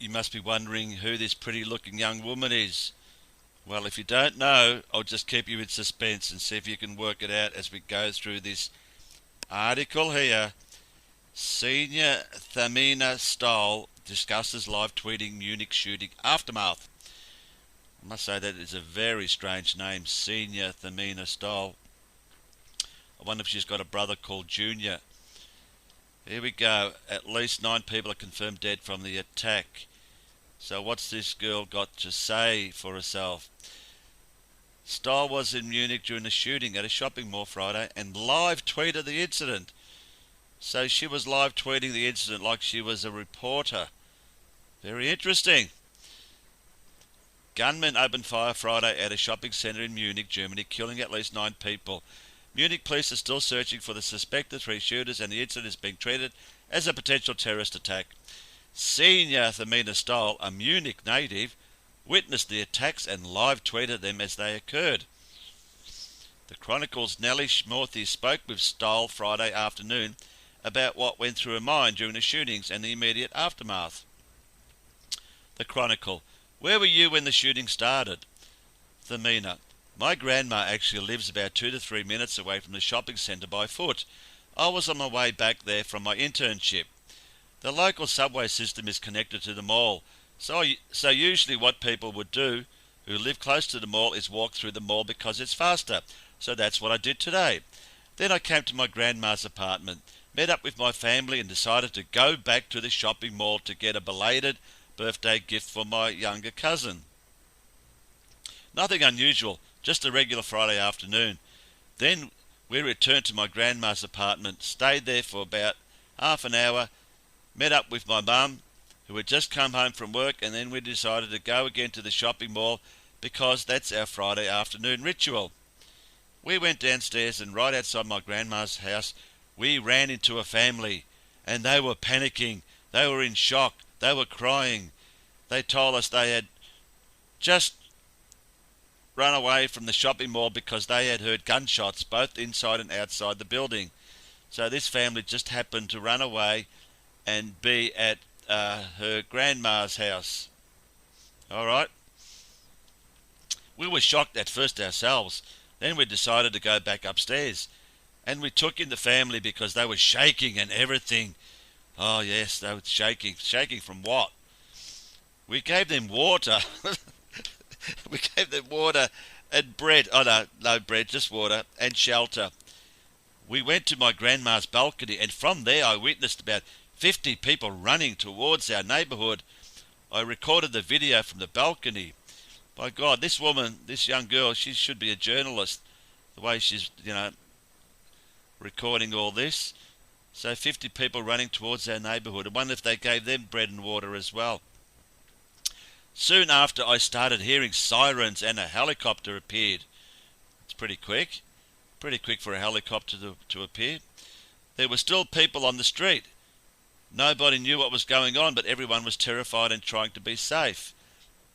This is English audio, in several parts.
You must be wondering who this pretty looking young woman is. Well, if you don't know, I'll just keep you in suspense and see if you can work it out as we go through this article here. Senior Thamina Stoll discusses live tweeting Munich shooting aftermath. I must say that is a very strange name, Senior Thamina Stoll. I wonder if she's got a brother called Junior. Here we go. At least 9 people are confirmed dead from the attack. So what's this girl got to say for herself? Stoll was in Munich during the shooting at a shopping mall Friday and live tweeted the incident. So she was live tweeting the incident like she was a reporter. Very interesting. Gunmen opened fire Friday at a shopping centre in Munich, Germany, killing at least 9 people. Munich police are still searching for the suspected 3 shooters, and the incident is being treated as a potential terrorist attack. Senior Thamina Stoll, a Munich native, witnessed the attacks and live tweeted them as they occurred. The Chronicle's Nellie Schmorthy spoke with Stoll Friday afternoon about what went through her mind during the shootings and the immediate aftermath. The Chronicle: where were you when the shooting started? Thamina: my grandma actually lives about 2 to 3 minutes away from the shopping centre by foot. I was on my way back there from my internship. The local subway system is connected to the mall, so usually what people would do who live close to the mall is walk through the mall because it's faster. So that's what I did today. Then I came to my grandma's apartment, met up with my family and decided to go back to the shopping mall to get a belated birthday gift for my younger cousin. Nothing unusual, just a regular Friday afternoon. Then we returned to my grandma's apartment, stayed there for about half an hour, met up with my mum, who had just come home from work, and then we decided to go again to the shopping mall because that's our Friday afternoon ritual. We went downstairs, and right outside my grandma's house we ran into a family, and they were panicking. They were in shock. They were crying. They told us they had just run away from the shopping mall because they had heard gunshots both inside and outside the building. So this family just happened to run away and be at her grandma's house. All right. We were shocked at first ourselves. Then we decided to go back upstairs. And we took in the family because they were shaking and everything. Oh yes, they were shaking. Shaking from what? We gave them water. We gave them water and bread. Oh no bread, just water and shelter. We went to my grandma's balcony, and from there I witnessed about 50 people running towards our neighbourhood. I recorded the video from the balcony. By God, this woman, this young girl, she should be a journalist, the way she's, recording all this. So 50 people running towards our neighbourhood. I wonder if they gave them bread and water as well. Soon after, I started hearing sirens and a helicopter appeared. It's pretty quick. Pretty quick for a helicopter to appear. There were still people on the street. Nobody knew what was going on, but everyone was terrified and trying to be safe.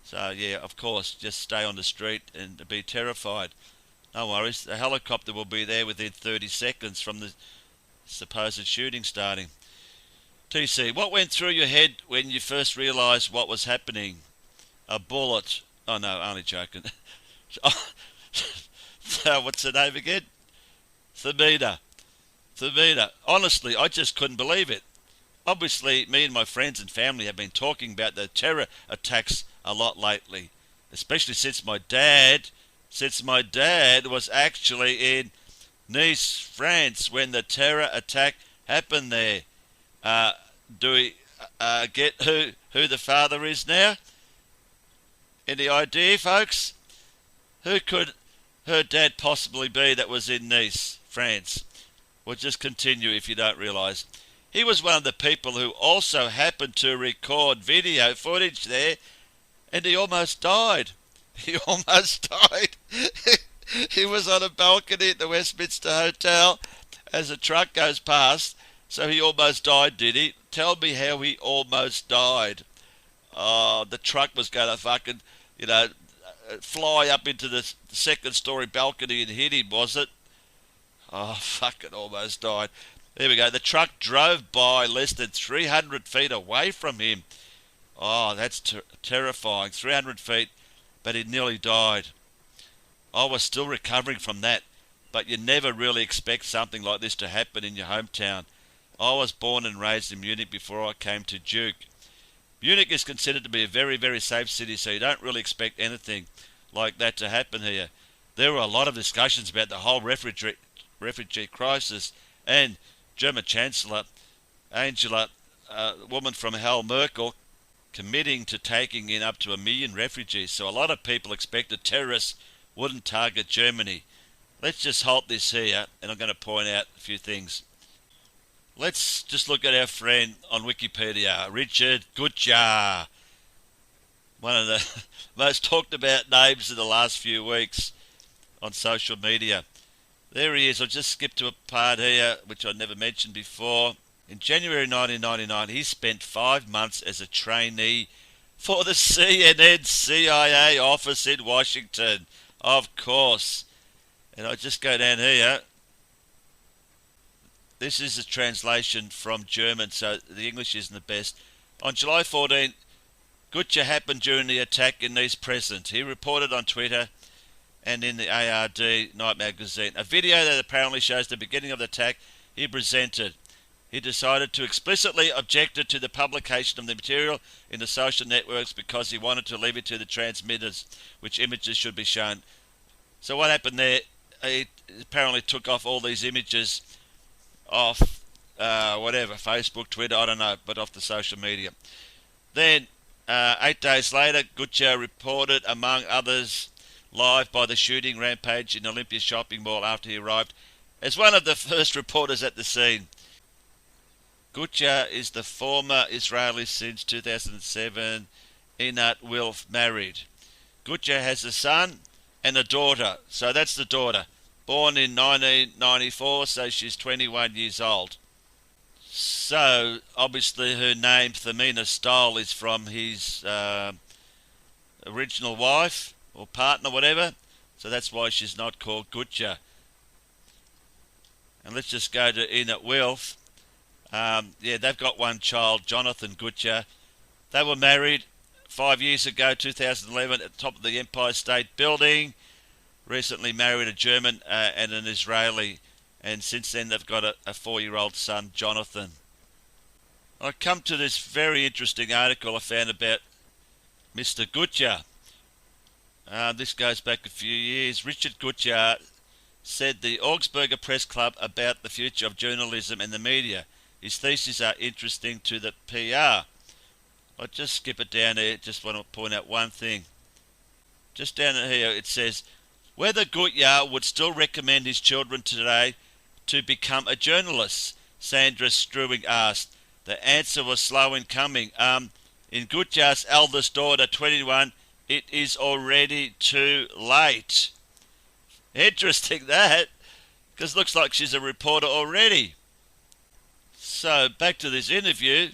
So, yeah, of course, just stay on the street and be terrified. No worries, the helicopter will be there within 30 seconds from the supposed shooting starting. TC, what went through your head when you first realised what was happening? A bullet. Oh, no, only joking. So, what's her name again? Thamina. Honestly, I just couldn't believe it. Obviously, me and my friends and family have been talking about the terror attacks a lot lately, especially since my dad was actually in Nice, France, when the terror attack happened there. Do we get who the father is now? Any idea, folks? Who could her dad possibly be that was in Nice, France? We'll just continue if you don't realise. He was one of the people who also happened to record video footage there, and he almost died. He almost died. He was on a balcony at the Westminster Hotel as a truck goes past, so he almost died, did he? Tell me how he almost died. Oh, the truck was going to fucking, fly up into the second story balcony and hit him, was it? Oh, fucking almost died. There we go. The truck drove by less than 300 feet away from him. Oh, that's terrifying. 300 feet, but he nearly died. I was still recovering from that, but you never really expect something like this to happen in your hometown. I was born and raised in Munich before I came to Duke. Munich is considered to be a very, very safe city, so you don't really expect anything like that to happen here. There were a lot of discussions about the whole refugee crisis, and German Chancellor Angela, woman from hell, Merkel, committing to taking in up to 1 million refugees. So a lot of people expected terrorists wouldn't target Germany. Let's just halt this here, and I'm going to point out a few things. Let's just look at our friend on Wikipedia, Richard Gutjahr, one of the most talked about names in the last few weeks on social media. There he is. I'll just skip to a part here which I never mentioned before. In January 1999, he spent 5 months as a trainee for the CNN CIA office in Washington. Of course. And I just go down here. This is a translation from German, so the English isn't the best. On July 14, Gutjahr happened during the attack in Nice present. He reported on Twitter and in the ARD Night magazine. A video that apparently shows the beginning of the attack he presented. He decided to explicitly object to the publication of the material in the social networks because he wanted to leave it to the transmitters which images should be shown. So what happened there, he apparently took off all these images off Facebook, Twitter, I don't know, but off the social media. Then 8 days later, Gutjahr reported, among others, live by the shooting rampage in Olympia shopping mall after he arrived as one of the first reporters at the scene. Gutjahr is the former Israeli since 2007, Einat Wilf, married. Gutjahr has a son and a daughter, so that's the daughter, born in 1994, so she's 21 years old. So, obviously her name, Thamina Stoll, is from his original wife, or partner, whatever, so that's why she's not called Gutjahr. And let's just go to Einat Wilf. They've got one child, Jonathan Gutjahr. They were married 5 years ago, 2011, at the top of the Empire State Building. Recently married a German and an Israeli, and since then they've got a 4-year-old son, Jonathan. I come to this very interesting article I found about Mr. Gutjahr. This goes back a few years. Richard Gutjahr said the Augsburger Press Club about the future of journalism and the media. His theses are interesting to the PR. I'll just skip it down here, just want to point out one thing. Just down here it says, whether Gutjahr would still recommend his children today to become a journalist, Sandra Struwing asked. The answer was slow in coming. In Gutjahr's eldest daughter, 21, it is already too late. Interesting that, because looks like she's a reporter already. So, back to this interview.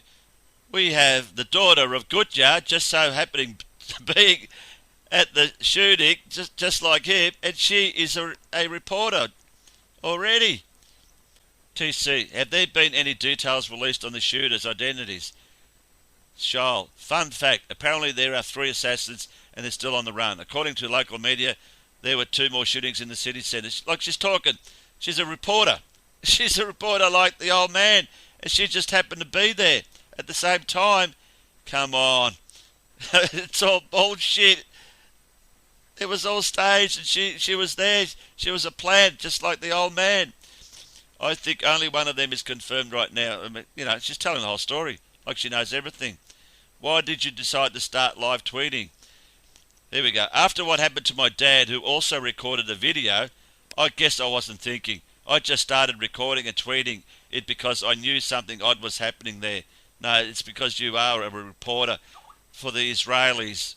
We have the daughter of Gutjahr just so happening to be at the shooting, just like him, and she is a reporter already. TC, have there been any details released on the shooters' identities? Shoal, fun fact, apparently there are 3 assassins and they're still on the run. According to local media, there were 2 more shootings in the city centre. Like she's talking, she's a reporter. She's a reporter like the old man, and she just happened to be there at the same time. Come on. It's all bullshit. It was all staged, and she was there. She was a plant, just like the old man. I think only one of them is confirmed right now. I mean, she's telling the whole story, like she knows everything. Why did you decide to start live tweeting? There we go. After what happened to my dad, who also recorded a video, I guess I wasn't thinking. I just started recording and tweeting it because I knew something odd was happening there. No, it's because you are a reporter for the Israelis.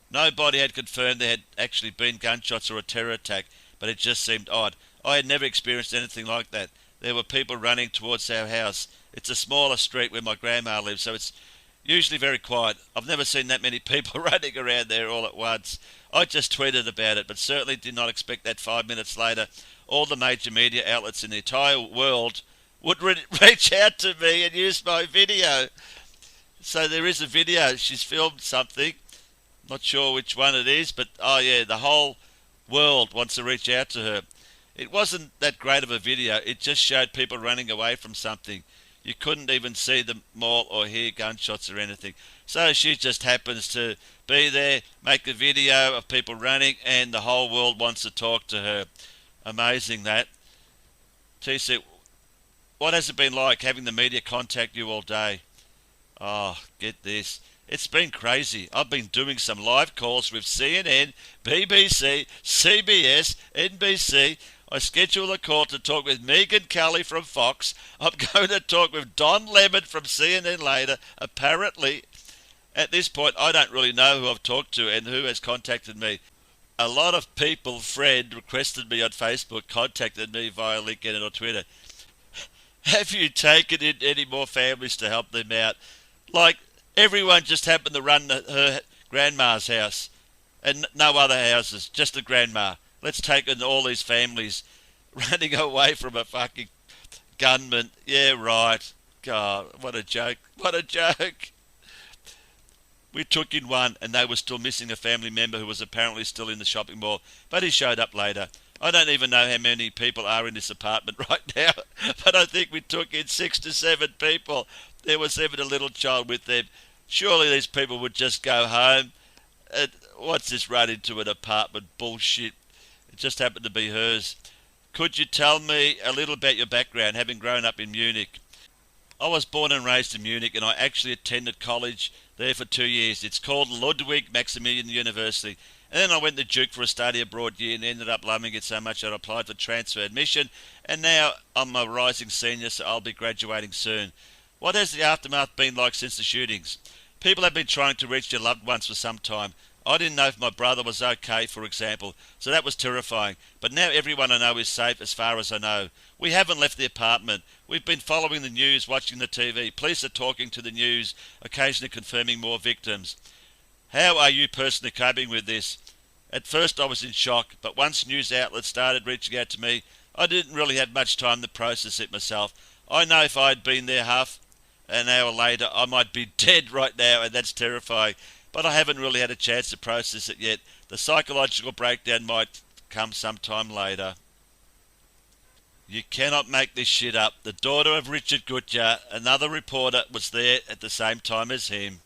Nobody had confirmed there had actually been gunshots or a terror attack, but it just seemed odd. I had never experienced anything like that. There were people running towards our house. It's a smaller street where my grandma lives, so it's usually very quiet. I've never seen that many people running around there all at once. I just tweeted about it, but certainly did not expect that 5 minutes later all the major media outlets in the entire world would reach out to me and use my video. So there is a video. She's filmed something. Not sure which one it is, but oh yeah, the whole world wants to reach out to her. It wasn't that great of a video. It just showed people running away from something. You couldn't even see them all or hear gunshots or anything. So she just happens to be there, make a video of people running, and the whole world wants to talk to her. Amazing that. TC, what has it been like having the media contact you all day? Oh, get this. It's been crazy. I've been doing some live calls with CNN, BBC, CBS, NBC. I scheduled a call to talk with Megan Kelly from Fox. I'm going to talk with Don Lemon from CNN later. Apparently, at this point, I don't really know who I've talked to and who has contacted me. A lot of people, Fred, requested me on Facebook, contacted me via LinkedIn or Twitter. Have you taken in any more families to help them out? Like, everyone just happened to run her grandma's house and no other houses, just the grandma. Let's take in all these families running away from a fucking gunman. Yeah, right. God, what a joke. What a joke. We took in one and they were still missing a family member who was apparently still in the shopping mall, but he showed up later. I don't even know how many people are in this apartment right now, but I think we took in 6 to 7 people. There was even a little child with them. Surely these people would just go home. What's this run into an apartment bullshit? It just happened to be hers. Could you tell me a little about your background, having grown up in Munich? I was born and raised in Munich, and I actually attended college there for 2 years. It's called Ludwig Maximilian University. And then I went to Duke for a study abroad year and ended up loving it so much that I applied for transfer admission. And now I'm a rising senior, so I'll be graduating soon. What has the aftermath been like since the shootings? People have been trying to reach their loved ones for some time. I didn't know if my brother was okay, for example, so that was terrifying. But now everyone I know is safe as far as I know. We haven't left the apartment. We've been following the news, watching the TV. Police are talking to the news, occasionally confirming more victims. How are you personally coping with this? At first I was in shock, but once news outlets started reaching out to me, I didn't really have much time to process it myself. I know if I had been there half an hour later, I might be dead right now, and that's terrifying. But I haven't really had a chance to process it yet. The psychological breakdown might come sometime later. You cannot make this shit up. The daughter of Richard Gutjahr, another reporter, was there at the same time as him.